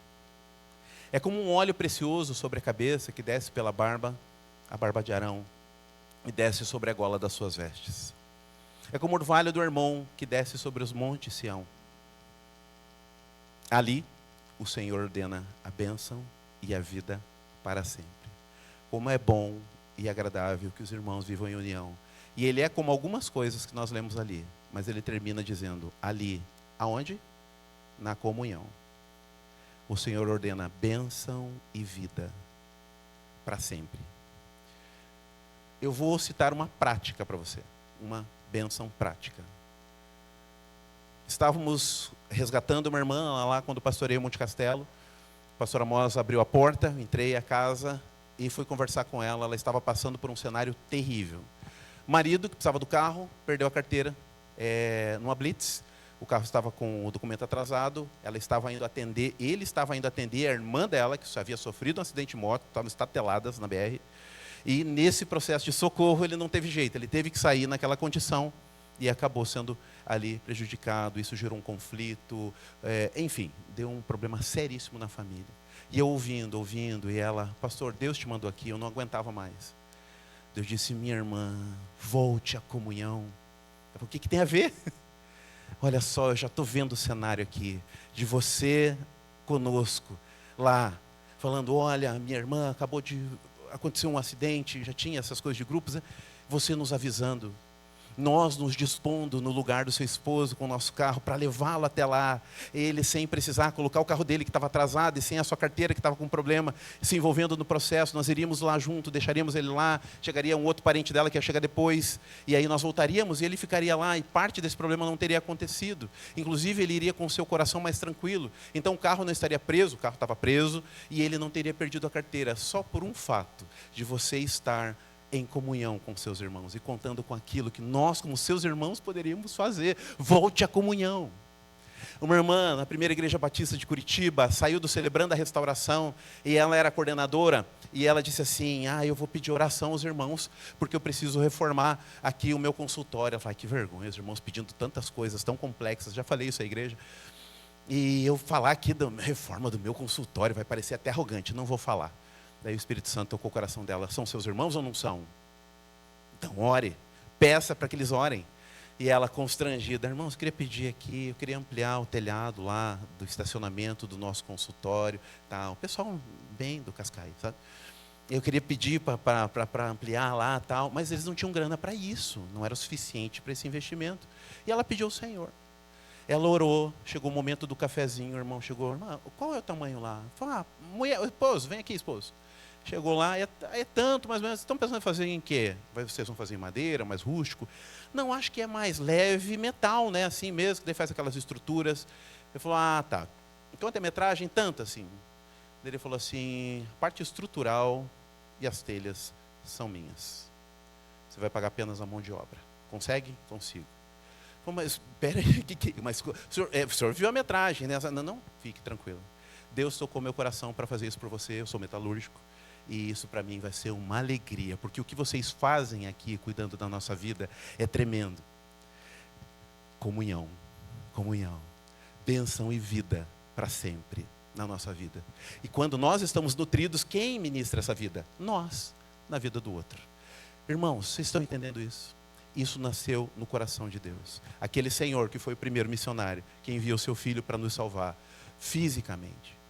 É como um óleo precioso sobre a cabeça que desce pela barba, a barba de Arão, e desce sobre a gola das suas vestes. É como o orvalho do Hermon que desce sobre os montes Sião. Ali, o Senhor ordena a bênção e a vida para sempre. Como é bom e agradável que os irmãos vivam em união. E ele é como algumas coisas que nós lemos ali, mas ele termina dizendo, ali, aonde? Na comunhão. O Senhor ordena bênção e vida para sempre. Eu vou citar uma prática para você, uma bênção prática. Estávamos resgatando uma irmã lá quando pastorei o Monte Castelo. A pastora Mós abriu a porta, entrei à casa e fui conversar com ela. Ela estava passando por um cenário terrível. O marido, que precisava do carro, perdeu a carteira numa blitz. O carro estava com o documento atrasado, ele estava indo atender a irmã dela, que havia sofrido um acidente de moto, estavam estateladas na BR. E nesse processo de socorro ele não teve jeito, ele teve que sair naquela condição e acabou sendo ali prejudicado. Isso gerou um conflito, enfim, deu um problema seríssimo na família. E eu ouvindo, e ela, pastor, Deus te mandou aqui, eu não aguentava mais. Deus disse, minha irmã, volte à comunhão. Eu falei, o que tem a ver? Olha só, eu já estou vendo o cenário aqui, de você conosco, lá, falando, olha, minha irmã, acabou de acontecer um acidente, já tinha essas coisas de grupos, né? Você nos avisando. Nós nos dispondo no lugar do seu esposo com o nosso carro para levá-lo até lá, ele sem precisar colocar o carro dele que estava atrasado e sem a sua carteira que estava com problema, se envolvendo no processo, nós iríamos lá junto, deixaríamos ele lá, chegaria um outro parente dela que ia chegar depois, e aí nós voltaríamos e ele ficaria lá e parte desse problema não teria acontecido, inclusive ele iria com o seu coração mais tranquilo, então o carro não estaria preso, o carro estava preso e ele não teria perdido a carteira, só por um fato de você estar em comunhão com seus irmãos e contando com aquilo que nós, como seus irmãos, poderíamos fazer. Volte à comunhão. Uma irmã na primeira igreja batista de Curitiba saiu do Celebrando a Restauração e ela era coordenadora e ela disse assim, eu vou pedir oração aos irmãos porque eu preciso reformar aqui o meu consultório. Ela falou, que vergonha, os irmãos pedindo tantas coisas tão complexas, já falei isso à igreja. E eu falar aqui da reforma do meu consultório vai parecer até arrogante, não vou falar. Daí o Espírito Santo tocou o coração dela. São seus irmãos ou não são? Então ore, peça para que eles orem. E ela constrangida, irmãos, eu queria pedir aqui, eu queria ampliar o telhado lá do estacionamento do nosso consultório, tal. O pessoal bem do Cascais, sabe? Eu queria pedir para ampliar lá, tal, mas eles não tinham grana para isso, não era o suficiente para esse investimento. E ela pediu ao Senhor. Ela orou, chegou o momento do cafezinho, o irmão chegou, irmã, qual é o tamanho lá? Falou, mulher, esposo, vem aqui, esposo. Chegou lá, é tanto, mais ou menos, estão pensando em fazer em quê? Vocês vão fazer em madeira, mais rústico? Não, acho que é mais leve, metal, né, assim mesmo, que daí faz aquelas estruturas. Ele falou, tá, quanto é metragem? Tanto assim. Ele falou assim, a parte estrutural e as telhas são minhas. Você vai pagar apenas a mão de obra. Consegue? Consigo. Falei, mas, peraí, mas o senhor viu a metragem, né? Não, fique tranquilo. Deus tocou meu coração para fazer isso por você, eu sou metalúrgico. E isso para mim vai ser uma alegria, porque o que vocês fazem aqui, cuidando da nossa vida, é tremendo. Comunhão, bênção e vida para sempre na nossa vida. E quando nós estamos nutridos, quem ministra essa vida? Nós, na vida do outro. Irmãos, vocês estão entendendo isso? Isso nasceu no coração de Deus. Aquele Senhor que foi o primeiro missionário, que enviou seu Filho para nos salvar, fisicamente.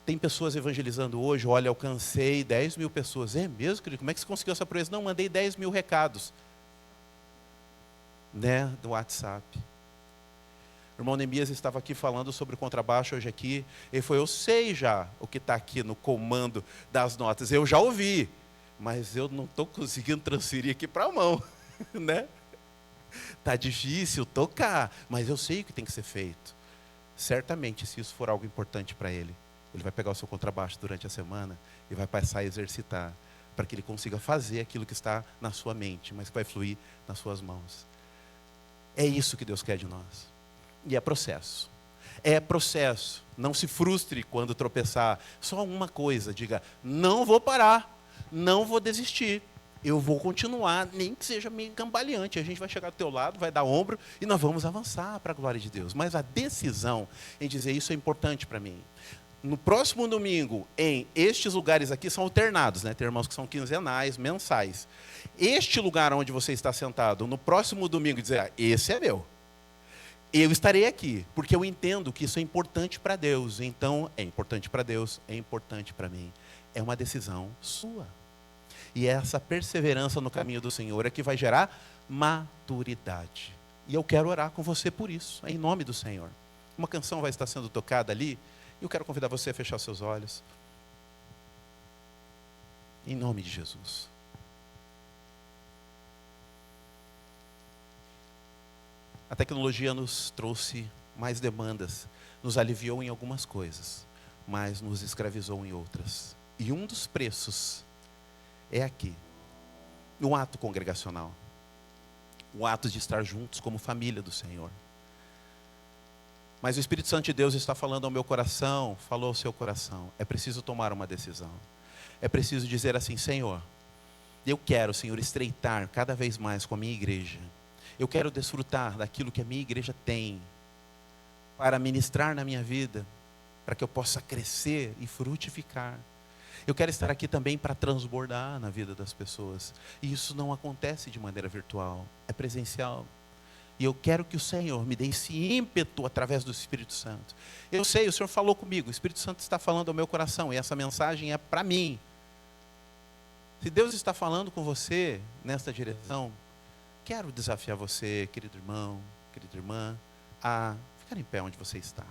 Tem pessoas evangelizando hoje, olha, alcancei 10 mil pessoas. É mesmo, querido? Como é que você conseguiu essa proeza? Não, mandei 10 mil recados. Né, do WhatsApp. O irmão Neemias estava aqui falando sobre o contrabaixo hoje aqui. Ele falou, eu sei já o que está aqui no comando das notas. Eu já ouvi, mas eu não estou conseguindo transferir aqui para a mão. Né? Está difícil tocar, mas eu sei o que tem que ser feito. Certamente, se isso for algo importante para ele, ele vai pegar o seu contrabaixo durante a semana e vai passar a exercitar para que ele consiga fazer aquilo que está na sua mente, mas que vai fluir nas suas mãos. É isso que Deus quer de nós. E é processo. É processo. Não se frustre quando tropeçar. Só uma coisa, diga, não vou parar, não vou desistir. Eu vou continuar, nem que seja meio cambaleante. A gente vai chegar do teu lado, vai dar ombro e nós vamos avançar para a glória de Deus. Mas a decisão em dizer isso é importante para mim. No próximo domingo, em estes lugares aqui são alternados, né? Tem irmãos que são quinzenais, mensais. Este lugar onde você está sentado, no próximo domingo, dizer, esse é meu. Eu estarei aqui, porque eu entendo que isso é importante para Deus. Então, é importante para Deus, é importante para mim. É uma decisão sua. E essa perseverança no caminho do Senhor é que vai gerar maturidade. E eu quero orar com você por isso, em nome do Senhor. Uma canção vai estar sendo tocada ali, e eu quero convidar você a fechar seus olhos. Em nome de Jesus. A tecnologia nos trouxe mais demandas, nos aliviou em algumas coisas, mas nos escravizou em outras. E um dos preços é aqui, no ato congregacional, o ato de estar juntos como família do Senhor. Mas o Espírito Santo de Deus está falando ao meu coração, falou ao seu coração, é preciso tomar uma decisão. É preciso dizer assim, Senhor, Eu quero, Senhor, estreitar cada vez mais com a minha igreja. Eu quero desfrutar daquilo que a minha igreja tem para ministrar na minha vida, para que eu possa crescer e frutificar. Eu quero estar aqui também para transbordar na vida das pessoas. E isso não acontece de maneira virtual, é presencial. E eu quero que o Senhor me dê esse ímpeto através do Espírito Santo. Eu sei, o Senhor falou comigo, o Espírito Santo está falando ao meu coração, e essa mensagem é para mim. Se Deus está falando com você nesta direção, quero desafiar você, querido irmão, querida irmã, a ficar em pé onde você está.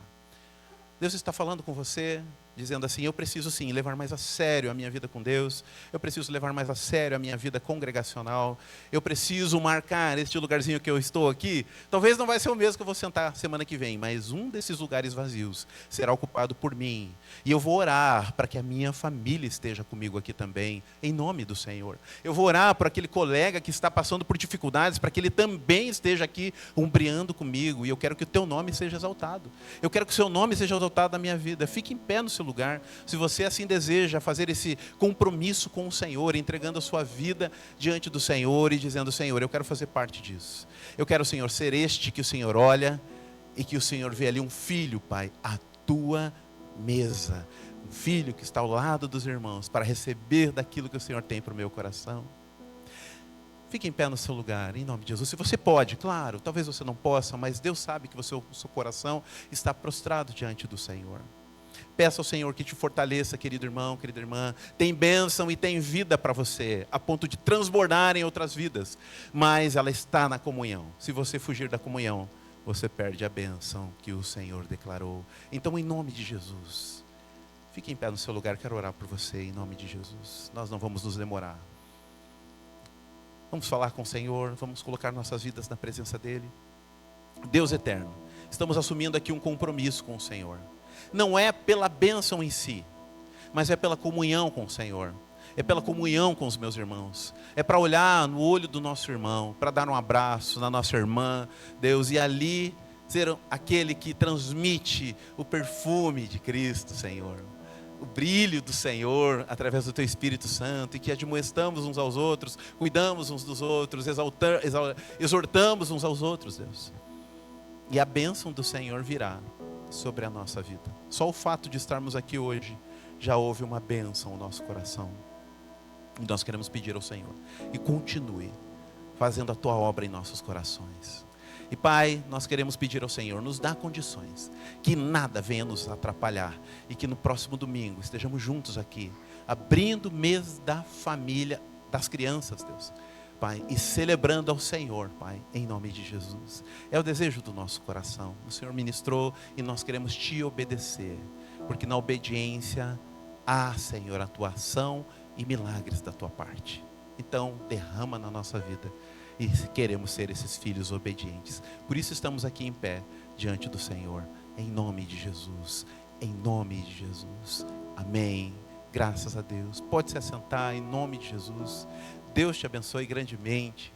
Deus está falando com você, dizendo assim: eu preciso sim levar mais a sério a minha vida com Deus, eu preciso levar mais a sério a minha vida congregacional, eu preciso marcar este lugarzinho que eu estou aqui. Talvez não vai ser o mesmo que eu vou sentar semana que vem, mas um desses lugares vazios será ocupado por mim, e eu vou orar para que a minha família esteja comigo aqui também, em nome do Senhor. Eu vou orar por aquele colega que está passando por dificuldades, para que ele também esteja aqui umbreando comigo, e eu quero que o teu nome seja exaltado, eu quero que o seu nome seja exaltado na minha vida. Fique em pé no seu lugar, se você assim deseja fazer esse compromisso com o Senhor, entregando a sua vida diante do Senhor e dizendo: Senhor, eu quero fazer parte disso. Eu quero, Senhor, ser este que o Senhor olha e que o Senhor vê ali um filho, Pai, à tua mesa. Um filho que está ao lado dos irmãos para receber daquilo que o Senhor tem para o meu coração. Fique em pé no seu lugar, em nome de Jesus. Se você pode, claro, talvez você não possa, mas Deus sabe que o seu coração está prostrado diante do Senhor. Peça ao Senhor que te fortaleça, querido irmão, querida irmã. Tem bênção e tem vida para você, a ponto de transbordar em outras vidas. Mas ela está na comunhão. Se você fugir da comunhão, você perde a bênção que o Senhor declarou. Então, em nome de Jesus, fique em pé no seu lugar. Quero orar por você, em nome de Jesus. Nós não vamos nos demorar. Vamos falar com o Senhor, vamos colocar nossas vidas na presença dEle. Deus eterno, estamos assumindo aqui um compromisso com o Senhor. Não é pela bênção em si, mas é pela comunhão com o Senhor. É pela comunhão com os meus irmãos. É para olhar no olho do nosso irmão, para dar um abraço na nossa irmã, Deus, e ali ser aquele que transmite o perfume de Cristo, Senhor. O brilho do Senhor através do Teu Espírito Santo, e que admoestamos uns aos outros, cuidamos uns dos outros, exortamos uns aos outros, Deus. E a bênção do Senhor virá sobre a nossa vida. Só o fato de estarmos aqui hoje já houve uma bênção no nosso coração. E nós queremos pedir ao Senhor e continue fazendo a Tua obra em nossos corações. E Pai, nós queremos pedir ao Senhor, nos dá condições, que nada venha nos atrapalhar, e que no próximo domingo estejamos juntos aqui, abrindo o mês da família, das crianças, Deus, Pai, e celebrando ao Senhor, Pai, em nome de Jesus. É o desejo do nosso coração. O Senhor ministrou e nós queremos Te obedecer, porque na obediência há, Senhor, a Tua ação e milagres da Tua parte. Então, derrama na nossa vida, e queremos ser esses filhos obedientes. Por isso estamos aqui em pé, diante do Senhor, em nome de Jesus, em nome de Jesus. Amém. Graças a Deus. Pode se assentar, em nome de Jesus. Deus te abençoe grandemente.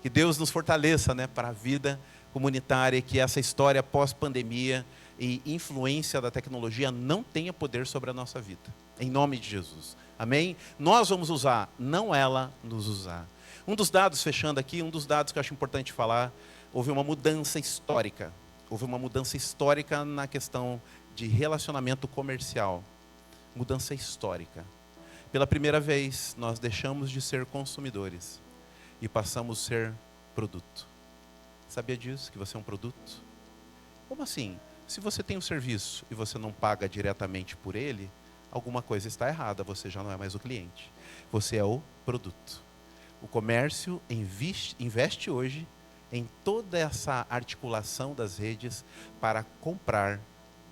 Que Deus nos fortaleça, para a vida comunitária, e que essa história pós-pandemia e influência da tecnologia não tenha poder sobre a nossa vida. Em nome de Jesus. Amém? Nós vamos usar, não ela nos usar. Um dos dados, fechando aqui, um dos dados que eu acho importante falar, houve uma mudança histórica. Houve uma mudança histórica na questão de relacionamento comercial. Mudança histórica. Pela primeira vez, nós deixamos de ser consumidores e passamos a ser produto. Sabia disso, que você é um produto? Como assim? Se você tem um serviço e você não paga diretamente por ele, alguma coisa está errada, você já não é mais o cliente. Você é o produto. O comércio investe hoje em toda essa articulação das redes para comprar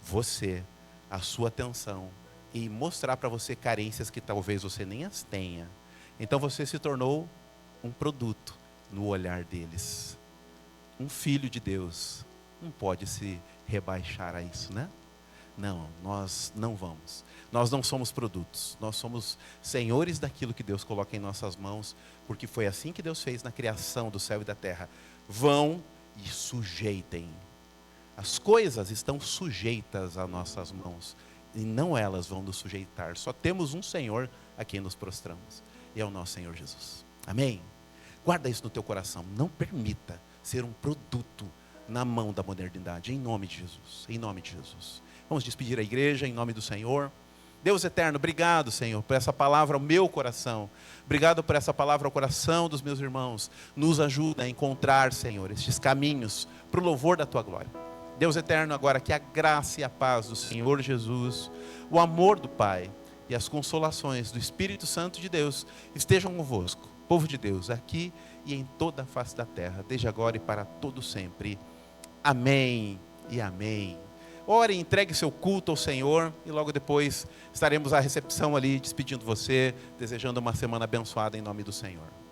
você, a sua atenção, e mostrar para você carências que talvez você nem as tenha. Então você se tornou um produto no olhar deles. Um filho de Deus não pode se rebaixar a isso, né? Não, nós não vamos. Nós não somos produtos. Nós somos senhores daquilo que Deus coloca em nossas mãos, porque foi assim que Deus fez na criação do céu e da terra. Vão e sujeitem. As coisas estão sujeitas a nossas mãos, e não elas vão nos sujeitar. Só temos um Senhor a quem nos prostramos. e ao nosso Senhor Jesus. Amém? Guarda isso no teu coração. Não permita ser um produto na mão da modernidade, em nome de Jesus. Em nome de Jesus. Vamos despedir a igreja em nome do Senhor. Deus eterno, obrigado, Senhor, por essa palavra ao meu coração. Obrigado por essa palavra ao coração dos meus irmãos. Nos ajuda a encontrar, Senhor, estes caminhos para o louvor da Tua glória. Deus eterno, agora que a graça e a paz do Senhor Jesus, o amor do Pai e as consolações do Espírito Santo de Deus estejam convosco, povo de Deus, aqui e em toda a face da terra, desde agora e para todo sempre. Amém e amém. Ore, entregue seu culto ao Senhor e logo depois estaremos à recepção ali, despedindo você, desejando uma semana abençoada em nome do Senhor.